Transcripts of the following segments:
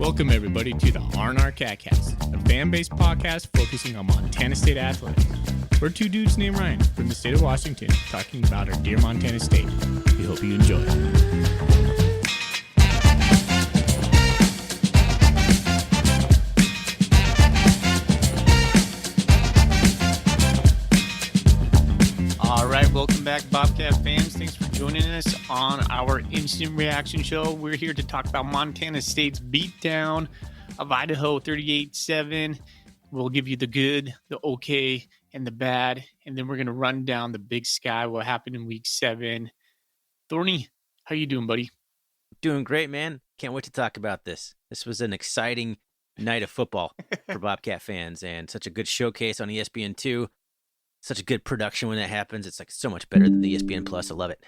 Welcome, everybody, to the RnR Catcast, a fan-based podcast focusing on Montana State athletics. We're two dudes named Ryan from the state of Washington talking about our dear Montana State. We hope you enjoy. All right, welcome back, Bobcat fans. Thanks for joining us on our instant reaction show. We're here to talk about Montana State's beatdown of Idaho 38-7. We'll give you the good, the okay, and the bad, and then we're going to run down the big sky, what happened in week 7. Thorny, how you doing, buddy? Doing great, man. Can't wait to talk about this. This was an exciting night of football for Bobcat fans, and such a good showcase on ESPN2. Such a good production when that happens. It's like so much better than the ESPN Plus. I love it.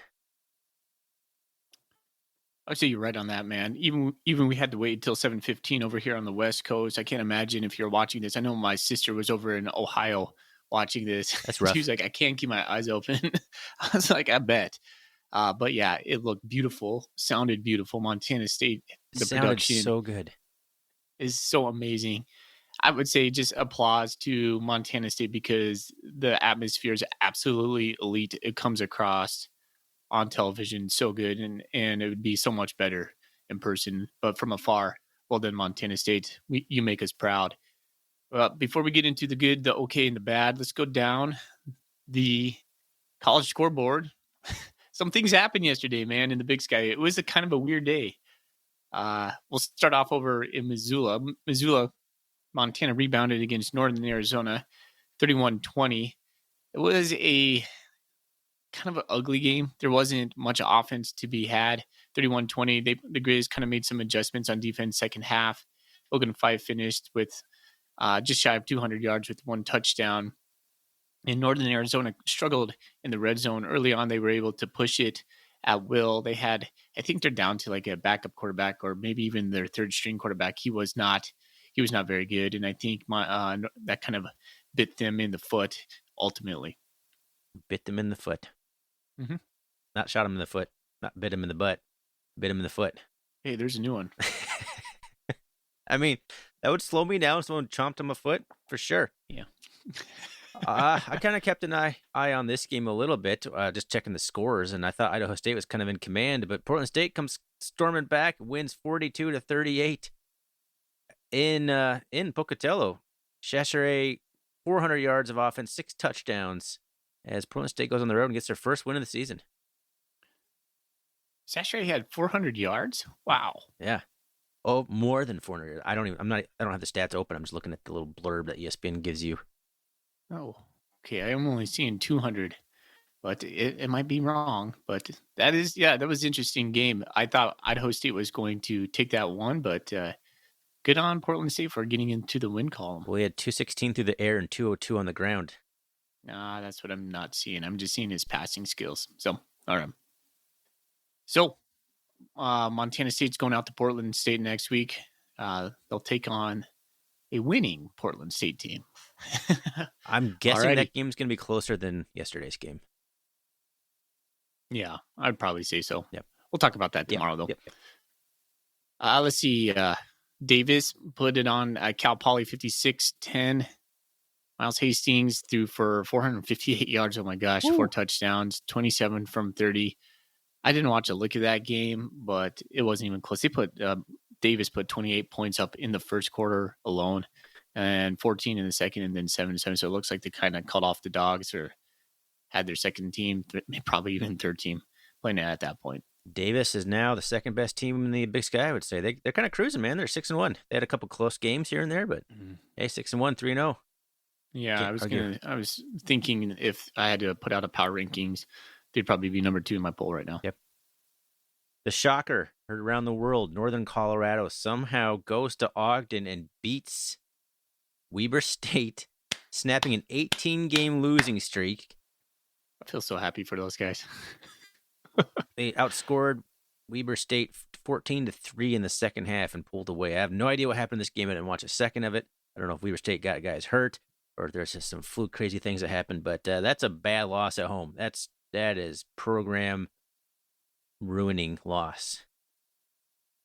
I'd say you're right on that, man. Even we had to wait until 7:15 over here on the West Coast. I can't imagine if you're watching this. I know my sister was over in Ohio watching this. That's rough. She was like, I can't keep my eyes open. I was like, I bet. But yeah, it looked beautiful, sounded beautiful. Montana State, the production so good. is so amazing. I would say just applause to Montana State because the atmosphere is absolutely elite. It comes across on television so good, and it would be so much better in person. But from afar, well done, Montana State. You make us proud. Before we get into the good, the okay, and the bad, let's go down the college scoreboard. Some things happened yesterday, man, in the Big Sky. It was a kind of a weird day. We'll start off over in Missoula. Montana rebounded against Northern Arizona, 31-20. It was a kind of an ugly game. There wasn't much offense to be had. 31-20. The Grizz kind of made some adjustments on defense second half. Logan Fife finished with just shy of 200 yards with one touchdown. And Northern Arizona struggled in the red zone. Early on, they were able to push it at will. They had, I think they're down to like a backup quarterback or maybe even their third string quarterback. He was not very good. And I think that kind of bit them in the foot ultimately. Bit them in the foot. Mm-hmm. Not shot him in the foot. Not bit him in the butt. Bit him in the foot. Hey, there's a new one. I mean, that would slow me down if someone chomped on my foot for sure. Yeah. I kind of kept an eye on this game a little bit, just checking the scores, and I thought Idaho State was kind of in command, but Portland State comes storming back, wins 42-38 in Pocatello. Chachere, 400 yards of offense, 6 touchdowns, as Portland State goes on the road and gets their first win of the season. Chachere had 400 yards? Wow. Yeah. Oh, more than 400. I don't have the stats open. I'm just looking at the little blurb that ESPN gives you. Oh, okay. I'm only seeing 200, but it might be wrong. But that was an interesting game. I thought Idaho State was going to take that one, but good on Portland State for getting into the win column. We had 216 through the air and 202 on the ground. Nah, that's what I'm not seeing. I'm just seeing his passing skills. So, all right. So, Montana State's going out to Portland State next week. They'll take on a winning Portland State team. I'm guessing that game's going to be closer than yesterday's game. Yeah, I'd probably say so. Yep. We'll talk about that tomorrow, though. Yep. Let's see. Davis put it on Cal Poly 56-10. Miles Hastings threw for 458 yards. Oh, my gosh. Ooh. 4 touchdowns, 27 from 30. I didn't watch a lick of that game, but it wasn't even close. Davis put 28 points up in the first quarter alone and 14 in the second and then 7-7. So it looks like they kind of cut off the dogs or had their second team, probably even third team playing at that point. Davis is now the second best team in the Big Sky, I would say. They're kind of cruising, man. They're 6-1. They had a couple close games here and there, but hey, 6-1, 3-0. Yeah, I was thinking if I had to put out a power rankings, they'd probably be number 2 in my poll right now. Yep. The shocker heard around the world, Northern Colorado somehow goes to Ogden and beats Weber State, snapping an 18-game losing streak. I feel so happy for those guys. They outscored Weber State 14-3 in the second half and pulled away. I have no idea what happened in this game. I didn't watch a second of it. I don't know if Weber State got guys hurt or if there's just some fluke crazy things that happened, but that's a bad loss at home. That is program ruining loss.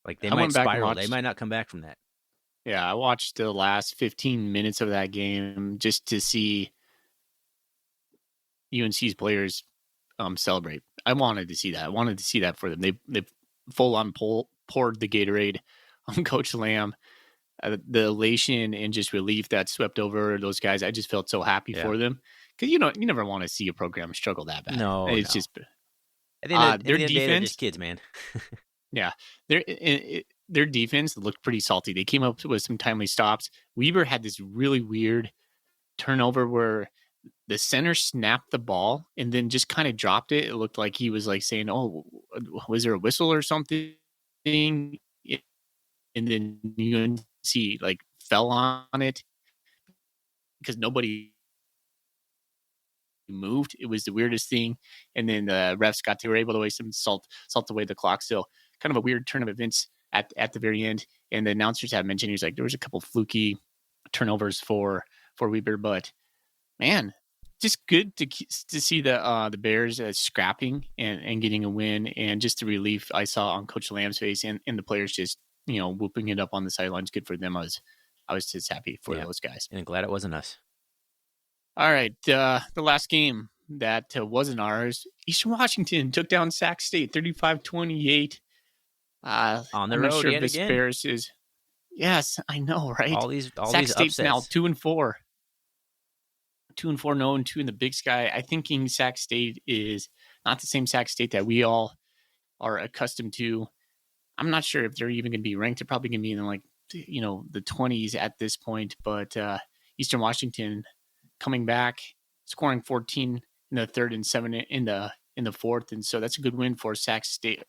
Like, they I might went back and spiral. They watched. might not come back from that. Yeah, I watched the last 15 minutes of that game just to see UNC's players celebrate. I wanted to see that. I wanted to see that for them. They full on poured the Gatorade on Coach Lamb. The elation and just relief that swept over those guys. I just felt so happy Yeah. for them because you never want to see a program struggle that bad. No, It's no. just At the their end of the day, they're defense. just kids, man. Yeah, their defense looked pretty salty. They came up with some timely stops. Weber had this really weird turnover where the center snapped the ball and then just kind of dropped it. It looked like he was like saying, "Oh, was there a whistle or something?" And then UNC like fell on it because nobody moved. It was the weirdest thing. And then the refs were able to waste some salt away the clock. So kind of a weird turn of events at the very end. And the announcers had mentioned, he's like, there was a couple fluky turnovers for Weber, but man, just good to see the Bears scrapping and getting a win, and just the relief I saw on Coach Lamb's face and the players just whooping it up on the sidelines. Good for them. I was just happy for Yeah. those guys. And glad it wasn't us. All right, the last game that wasn't ours, Eastern Washington took down Sac State 35-28. On the I'm not road sure if yet this again. Bears is. Yes, I know, right? All Sac these State's now upsets. 2-4. 2-4, 0-2 in the Big Sky. I think Sac State is not the same Sac State that we all are accustomed to. I'm not sure if they're even going to be ranked. They're probably going to be in like the 20s at this point. But Eastern Washington coming back, scoring 14 in the third and 7 in the fourth, and so that's a good win for Sac State,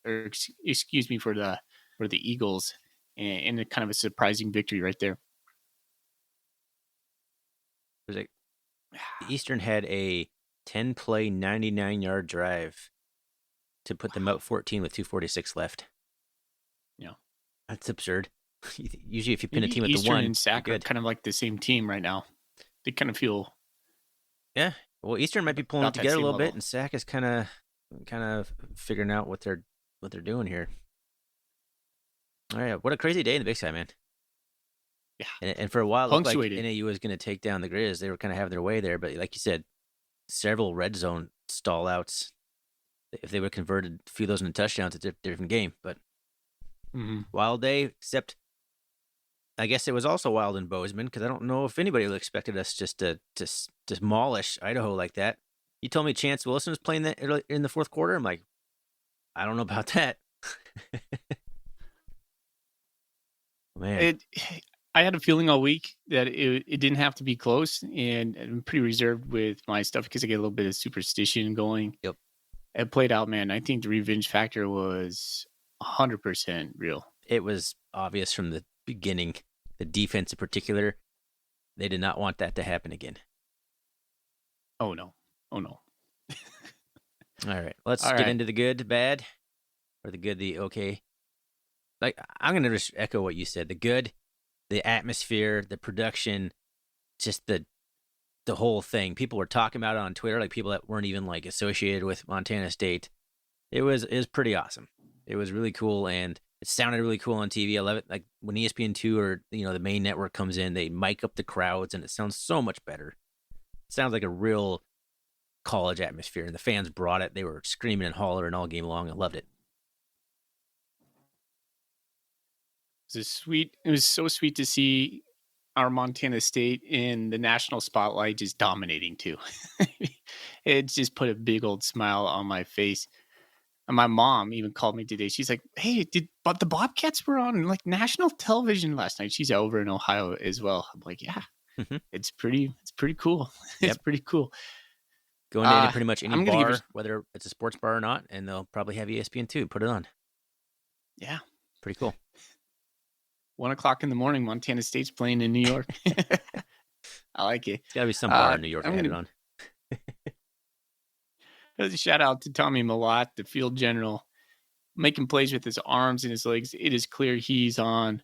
or excuse me, for the Eagles, and a kind of a surprising victory right there. There's a Eastern had a 10-play, 99-yard drive to put them up 14 with 2:46 left. Yeah, That's absurd. Usually, if you pin a maybe team at the Eastern one, and you're Sac are good. kind of like the same team right now. They kind of feel Yeah. Well, Eastern might be pulling it about that together a same little bit, level. and Sac is kind of figuring out what they're doing here. All right, what a crazy day in the Big Sky, man. Yeah, And for a while, it looked like punctuated. NAU was going to take down the Grizz. They were kind of having their way there, but like you said, several red zone stall outs. If they would have converted a few of those into touchdowns, it's a different game. But wild day, except I guess it was also wild in Bozeman because I don't know if anybody would have expected us just to demolish Idaho like that. You told me Chance Wilson was playing that in the fourth quarter. I'm like, I don't know about that. Man, I had a feeling all week that it didn't have to be close, and I'm pretty reserved with my stuff because I get a little bit of superstition going. yep. It played out, man. I think the revenge factor was 100% real. It was obvious from the beginning. The defense in particular, they did not want that to happen again. Oh no. Oh no. All right, let's All get right. into the good, the bad, or the good, the okay. Like, I'm gonna just echo what you said. The good, the atmosphere, the production, just the whole thing. People were talking about it on Twitter, like people that weren't even like associated with Montana State. It was pretty awesome. It was really cool, and it sounded really cool on TV. I love it. Like when ESPN2 or the main network comes in, they mic up the crowds, and it sounds so much better. It sounds like a real college atmosphere, and the fans brought it. They were screaming and hollering all game long. I loved it. It was so sweet to see our Montana State in the national spotlight just dominating too. It just put a big old smile on my face. And my mom even called me today. She's like, "Hey, but the Bobcats were on like national television last night." She's over in Ohio as well. I'm like, "Yeah, Mm-hmm. it's pretty cool. It's Yep. pretty cool." Go into pretty much any I'm gonna give her. bar, whether it's a sports bar or not, and they'll probably have ESPN2. Put it on. Yeah, Pretty cool. 1 o'clock in the morning. Montana State's playing in New York. I like it. It's got to be some bar in New York I'm I had it gonna on. shout out to Tommy Malott, the field general, making plays with his arms and his legs. It is clear he's on.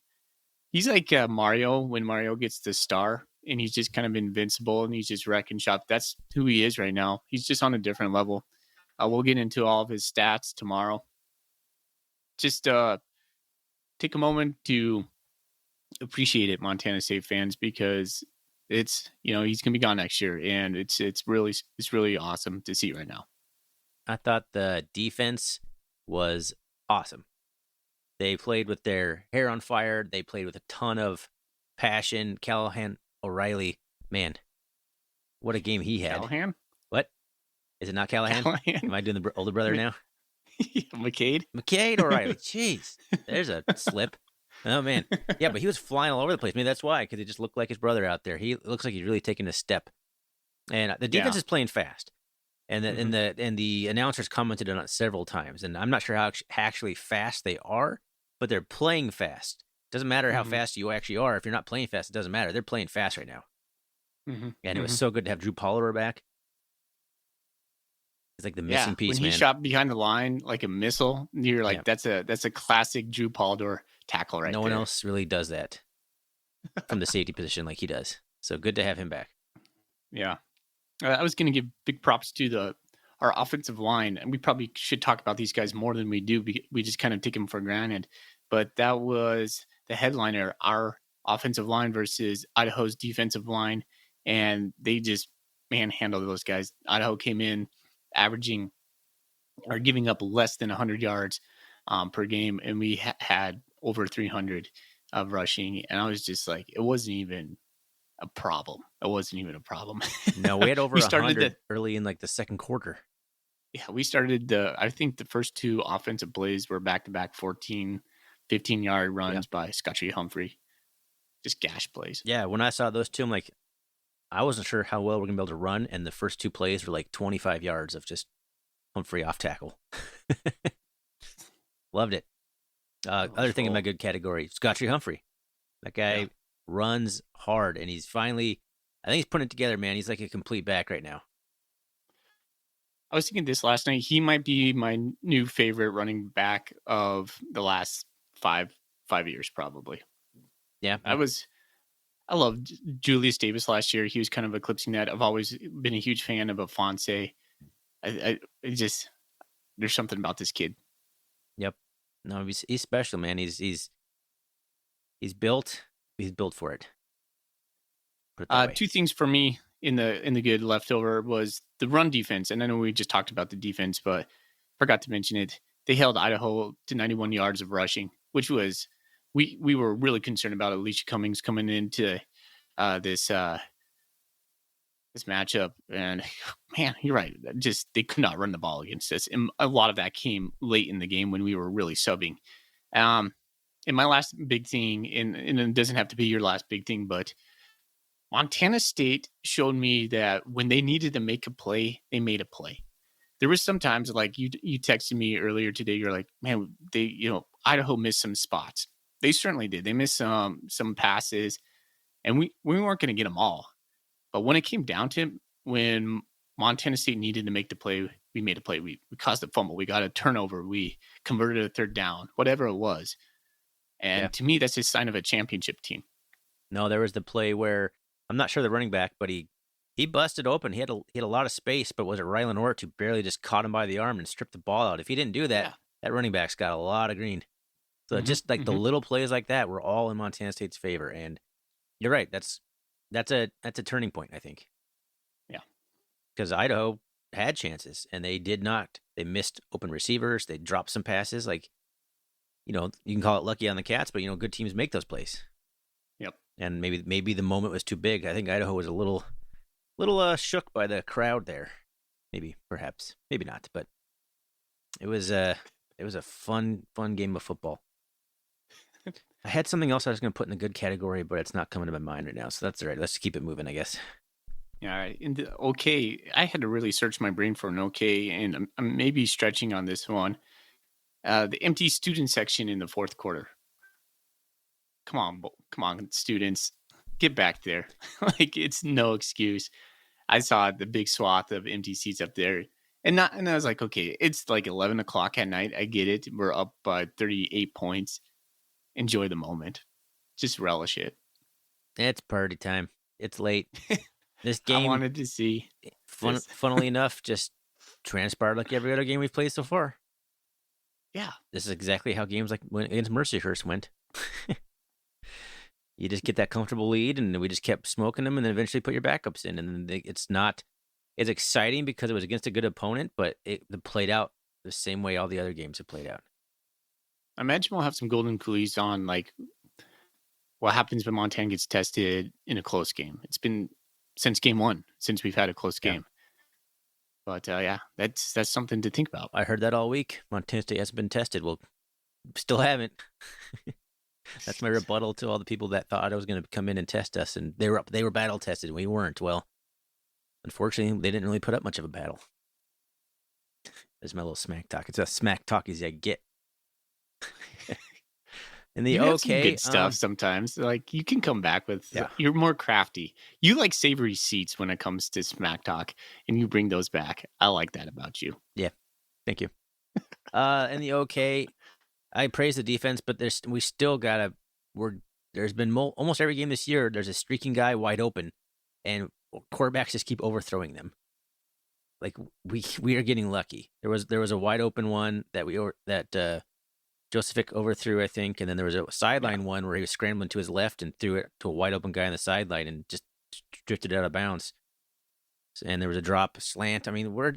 He's like Mario when Mario gets the star, and he's just kind of invincible, and he's just wrecking shop. That's who he is right now. He's just on a different level. We'll get into all of his stats tomorrow. Just take a moment to appreciate it, Montana State fans, because it's he's gonna be gone next year, and it's really awesome to see right now. I thought the defense was awesome. They played with their hair on fire. They played with a ton of passion. Callahan O'Reilly, man, what a game he had. Callahan, What? Is it not Callahan? Callahan, Am I doing the older brother now? McCade. McCade O'Reilly. Jeez. There's a slip. Oh, man. Yeah, but he was flying all over the place. Maybe that's why, because he just looked like his brother out there. He looks like he's really taking a step. And the defense Yeah. is playing fast. And the announcers commented on it several times. And I'm not sure how actually fast they are, but they're playing fast. Doesn't matter how fast you actually are. If you're not playing fast, it doesn't matter. They're playing fast right now. And it was so good to have Drew Pollard back. He's like the missing piece, when he man. shot behind the line like a missile, you're like, that's a classic Drew Pollard tackle right there. No one else really does that from the safety position like he does. So good to have him back. Yeah. I was going to give big props to our offensive line, and we probably should talk about these guys more than we do. We just kind of take them for granted. But that was the headliner, our offensive line versus Idaho's defensive line, and they just manhandled those guys. Idaho came in averaging or giving up less than 100 yards per game, and we had over 300 of rushing. And I was just like, it wasn't even a problem. It wasn't even a problem. No, we had over 100 early in like the second quarter. Yeah, we started I think the first two offensive plays were back-to-back 14, 15-yard runs by Scotchy Humphrey. Just gash plays. Yeah, when I saw those two, I'm like, I wasn't sure how well we're going to be able to run, and the first two plays were like 25 yards of just Humphrey off tackle. Loved it. Other thing in my good category, Scotchy Humphrey. That guy runs hard, and he's finally, I think he's putting it together, man. He's like a complete back right now. I was thinking this last night. He might be my new favorite running back of the last five years, probably. Yeah. I loved Julius Davis last year. He was kind of eclipsing that. I've always been a huge fan of Afonso. There's something about this kid. Yep. No, he's special, man. He's built for it. Put it that way. Two things for me in the good leftover was the run defense. And I know we just talked about the defense, but forgot to mention it. They held Idaho to 91 yards of rushing, which was we were really concerned about Alicia Cummings coming into this matchup. And man, you're right. Just they could not run the ball against us. And a lot of that came late in the game when we were really subbing. And my last big thing, and it doesn't have to be your last big thing, but Montana State showed me that when they needed to make a play, they made a play. There was sometimes like you texted me earlier today. You're like, man, Idaho missed some spots. They certainly did. They missed some passes, and we weren't going to get them all. But when it came down to it, when Montana State needed to make the play, we made a play. We caused a fumble. We got a turnover. We converted a third down, whatever it was. And to me, that's a sign of a championship team. No, there was the play where I'm not sure the running back, but he busted open. He had a lot of space, but was it RnR who barely just caught him by the arm and stripped the ball out? If he didn't do that, that running back's got a lot of green. So just like the little plays like that were all in Montana State's favor. And you're right. That's a turning point, I think. Yeah. Because Idaho had chances and they did not. They missed open receivers. They dropped some passes. Like, you can call it lucky on the Cats, but good teams make those plays. Yep. And maybe the moment was too big. I think Idaho was a little shook by the crowd there. Maybe, perhaps, maybe not, but it was a fun game of football. I had something else I was going to put in the good category, but it's not coming to my mind right now. So that's all right. Let's keep it moving, I guess. Yeah. All right. In the okay, I had to really search my brain for an okay, and I'm maybe stretching on this one. The empty student section in the fourth quarter. Come on, students, get back there. Like, it's no excuse. I saw the big swath of empty seats up there, and I was like, okay, it's like 11 o'clock at night. I get it. We're up by 38 points. Enjoy the moment. Just relish it. It's party time. It's late. This game I wanted to see. Funnily enough, just transpired like every other game we've played so far. Yeah. This is exactly how games like against Mercyhurst went. You just get that comfortable lead, and we just kept smoking them, and then eventually put your backups in. And then it's not as exciting because it was against a good opponent, but it played out the same way all the other games have played out. I imagine we'll have some golden clues on like what happens when Montana gets tested in a close game. It's been since game one since we've had a close Yeah. game. But yeah, that's something to think about. I heard that all week. Montana State hasn't been tested. Well, still haven't. That's my rebuttal to all the people that thought I was going to come in and test us, and they were battle tested, and we weren't. Well, unfortunately, they didn't really put up much of a battle. There's my little smack talk. It's as smack talk as I get. In the You have some okay, good stuff sometimes. Like you can come back with Yeah. you're more crafty. You like savory seats when it comes to smack talk, and you bring those back. I like that about you. Thank you. In the okay, I praise the defense, but we still gotta. There's been almost every game this year. There's a streaking guy wide open, and quarterbacks just keep overthrowing them. Like we are getting lucky. There was a wide open one that Josephic overthrew, I think, and then there was a sideline one where he was scrambling to his left and threw it to a wide open guy on the sideline and just drifted out of bounds. And there was a drop slant. I mean, we're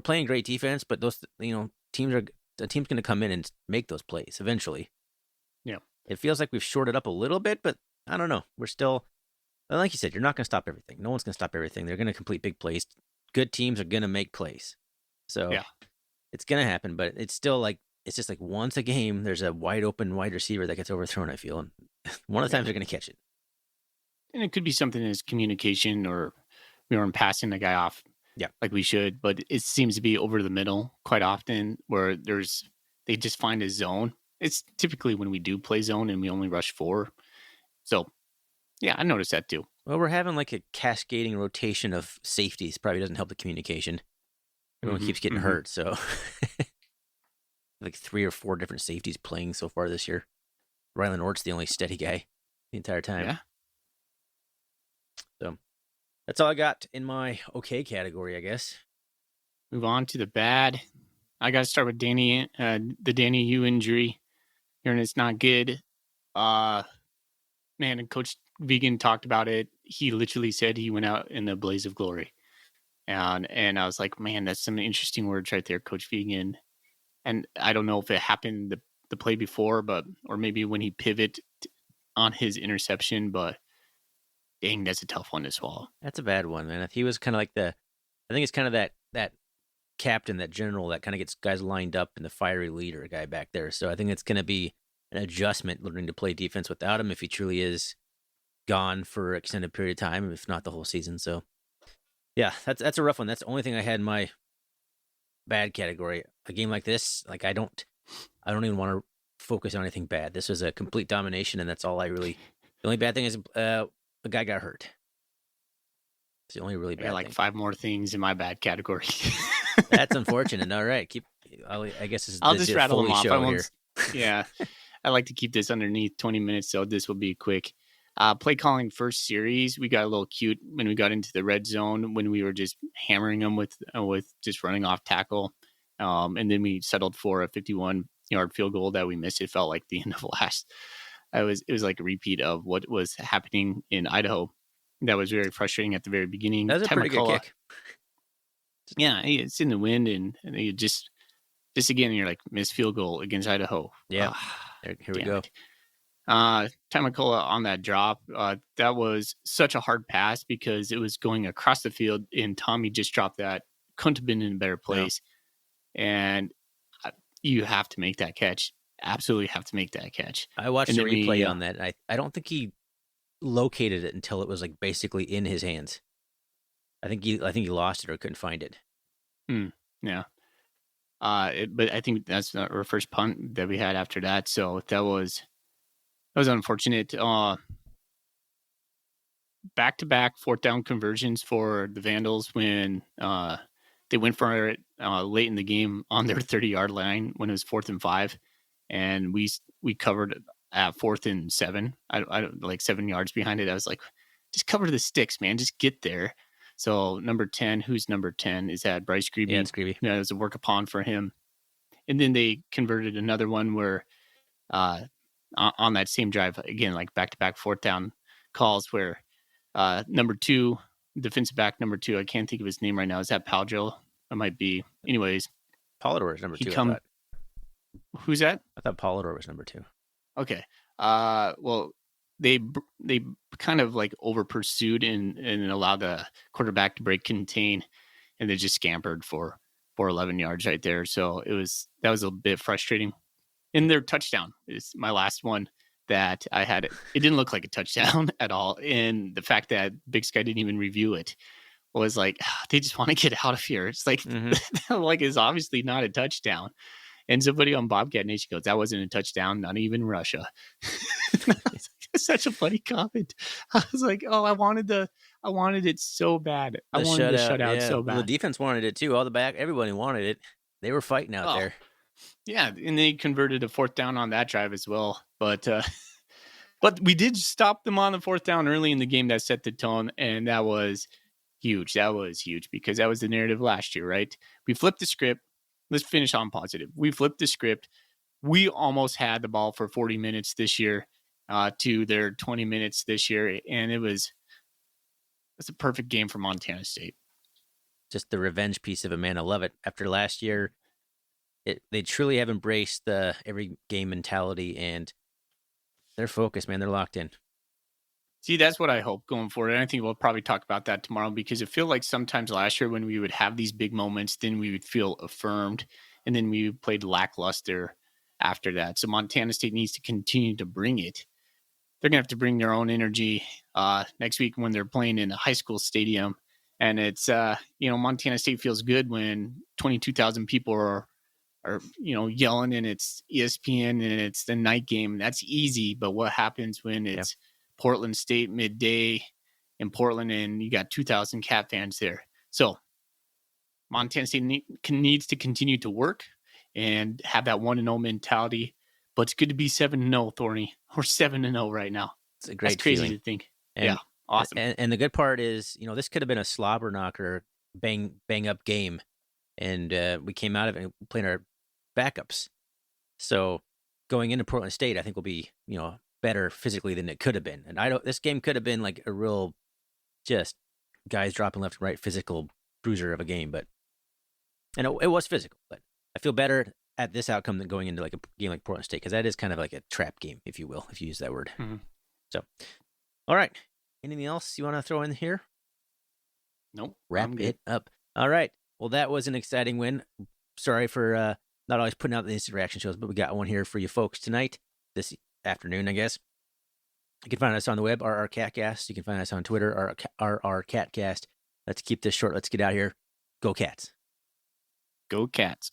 playing great defense, but those the team's going to come in and make those plays eventually. Yeah. It feels like we've shorted up a little bit, but I don't know. We're still, like you said, you're not going to stop everything. No one's going to stop everything. They're going to complete big plays. Good teams are going to make plays. So Yeah. it's going to happen, but it's still like, it's just like once a game, there's a wide open wide receiver that gets overthrown, I feel. And one of the times they're going to catch it. And it could be something as communication or we weren't passing the guy off like we should, but it seems to be over the middle quite often where they just find a zone. It's typically when we do play zone and we only rush 4. So yeah, I noticed that too. Well, we're having like a cascading rotation of safeties. Probably doesn't help the communication. Everyone keeps getting hurt, so like 3 or 4 different safeties playing so far this year. Rylan Ort's the only steady guy the entire time. Yeah. So that's all I got in my okay category, I guess. Move on to the bad. I got to start with Danny, the Danny Yu injury. Hearing it's not good. Man, and Coach Vegan talked about it. He literally said he went out in a blaze of glory. And I was like, man, that's some interesting words right there, Coach Vegan. And I don't know if it happened the play before, or maybe when he pivoted on his interception, but dang, that's a tough one to swallow. That's a bad one, man. If he was kind of like I think it's kind of that captain, that general that kind of gets guys lined up and the fiery leader guy back there. So I think it's going to be an adjustment learning to play defense without him if he truly is gone for an extended period of time, if not the whole season. So yeah, that's a rough one. That's the only thing I had in my bad category. A game like this, like I don't even want to focus on anything bad. This was a complete domination, and that's all I really. The only bad thing is a guy got hurt. It's the only really bad. I got like thing. 5 more things in my bad category. That's unfortunate. All right, I guess I'll just rattle them off. I won't. Here. Yeah, I like to keep this underneath 20 minutes, so this will be quick. Play calling first series, we got a little cute when we got into the red zone when we were just hammering them with just running off tackle, and then we settled for a 51-yard field goal that we missed. It felt like the end of last. It was like a repeat of what was happening in Idaho. That was very frustrating at the very beginning. That was a pretty good kick. Yeah, it's in the wind, and you just again, you're like, missed field goal against Idaho. Yeah, here we go. Tamakola on that drop, that was such a hard pass because it was going across the field, and Tommy just dropped that. Couldn't have been in a better place. No. And you have to make that catch. Absolutely have to make that catch. I watched the replay on that. I don't think he located it until it was like basically in his hands. I think he lost it or couldn't find it. Yeah. But I think that's our first punt that we had after that. So that was unfortunate. Back-to-back 4th down conversions for the Vandals when they went for it late in the game on their 30-yard line when it was 4th and 5, and we covered at 4th and 7. I like 7 yards behind it. I was like, just cover the sticks, man. Just get there. So number 10, who's number 10? Is that Bryce Grebe? Yeah, it's Grebe. Yeah, it was a work upon for him. And then they converted another one where on that same drive again, like back to back fourth down calls where number two, defensive back number two, I can't think of his name right now. Is that Paljo? It might be. Anyways, Polidor is number he 2, I come. thought. Who's that? I thought Polidor was number 2. Okay. Well, they kind of like over pursued and allowed the quarterback to break contain, and they just scampered for 11 yards right there. So that was a bit frustrating. And their touchdown is my last one that I had. It didn't look like a touchdown at all, and the fact that Big Sky didn't even review it was like they just want to get out of here. It's like like it's obviously not a touchdown. And somebody on Bobcat Nation goes, "That wasn't a touchdown, not even Russia." It's such a funny comment. I was like, "Oh, I wanted it so bad. I wanted the shutout so bad." Well, the defense wanted it too. Everybody wanted it. They were fighting out there. Yeah, and they converted a fourth down on that drive as well. But we did stop them on the fourth down early in the game that set the tone, and that was huge. That was huge because that was the narrative last year, right? We flipped the script. Let's finish on positive. We flipped the script. We almost had the ball for 40 minutes this year to their 20 minutes this year, and it's a perfect game for Montana State. Just the revenge piece of it, man. I love it. After last year, they truly have embraced the every game mentality, and they're focused, man. They're locked in. See, that's what I hope going forward. And I think we'll probably talk about that tomorrow because it feel like sometimes last year when we would have these big moments, then we would feel affirmed, and then we played lackluster after that. So Montana State needs to continue to bring it. They're going to have to bring their own energy next week when they're playing in a high school stadium. And it's, Montana State feels good when 22,000 people are yelling and it's ESPN and it's the night game. That's easy. But what happens when it's Portland State midday in Portland and you got 2,000 Cat fans there? So Montana State needs to continue to work and have that 1-0 mentality. But it's good to be 7-0, Thorny. We're 7-0 right now. It's a great That's crazy feeling to think. And, awesome. And the good part is, this could have been a slobber knocker, bang up game, and we came out of it playing our backups. So going into Portland State, I think will be better physically than it could have been. And this game could have been like a real just guys dropping left and right physical bruiser of a game, and it was physical. But I feel better at this outcome than going into like a game like Portland State, because that is kind of like a trap game, if you will, if you use that word. Mm-hmm. So, all right. Anything else you want to throw in here? Nope. Wrap it up. All right. Well, that was an exciting win. Sorry for not always putting out the instant reaction shows, but we got one here for you folks tonight, this afternoon, I guess. You can find us on the web, RnR Catcast. You can find us on Twitter, RnR Catcast. Let's keep this short. Let's get out here. Go Cats. Go Cats.